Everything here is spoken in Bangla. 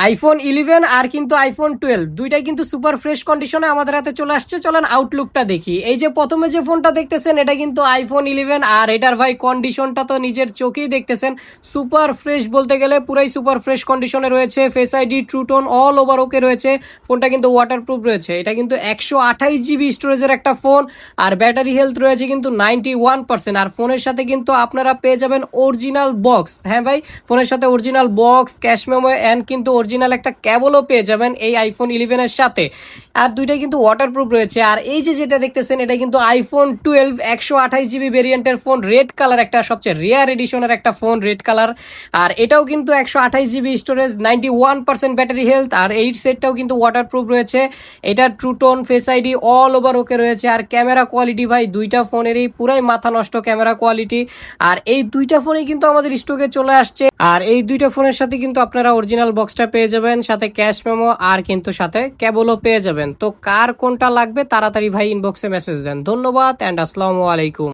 আইফোন 11 আর কিন্তু আইফোন 12 দুইটাই কিন্তু সুপার ফ্রেশ কন্ডিশনে আমাদের হাতে চলে আসছে। চলেন আউটলুকটা দেখি। এই যে প্রথমে যে ফোনটা দেখতেছেন এটা কিন্তু আইফোন 11 আর এটার ভাই কন্ডিশনটা তো নিজের চোখেই দেখতেছেন, সুপার ফ্রেশ বলতে গেলে পুরাই সুপার ফ্রেশ কন্ডিশনে রয়েছে। Face ID, true tone all over okay রয়েছে। ফোনটা কিন্তু ওয়াটারপ্রুফ রয়েছে। এটা কিন্তু 128 জিবি স্টোরেজের একটা ফোন আর ব্যাটারি হেলথ রয়েছে কিন্তু 91%। আর ফোনের সাথে কিন্তু আপনারা পেয়ে যাবেন অরিজিনাল বক্স। হ্যাঁ ভাই, ফোনের সাথে original box, cash memo and কিন্তু অরিজিনাল একটা কেবলও পেয়ে যাবেন এই আইফোন 11 এর সাথে। আর দুইটাই কিন্তু ওয়াটারপ্রুফ রয়েছে। আর এই যে যেটা দেখতেছেন এটা কিন্তু আইফোন 12 128 জিবি ভেরিয়েন্টের ফোন, রেড কালার, একটা সবচেয়ে রেয়ার এডিশনের একটা ফোন, রেড কালার। আর এটাও কিন্তু 128 জিবি স্টোরেজ, 91% ব্যাটারি হেলথ। আর এই সেটটাও কিন্তু ওয়াটারপ্রুফ রয়েছে। এটা true tone, face ID all over okay রয়েছে। আর ক্যামেরা কোয়ালিটি ভাই দুইটা ফোনেরই পুরাই মাথা নষ্ট ক্যামেরা কোয়ালিটি। আর এই দুইটা ফোনই কিন্তু আমাদের স্টকে চলে আসছে। আর এই দুইটা ফোনের সাথে কিন্তু আপনারা অরিজিনাল বক্সটা পেয়ে যাবেন, সাথে ক্যাশ মেমো আর কিন্তু সাথে কেবলও পেয়ে যাবেন। তো কার কোনটা লাগবে তাড়াতাড়ি ভাই ইনবক্সে মেসেজ দেন। ধন্যবাদ অ্যান্ড আসসালামু আলাইকুম।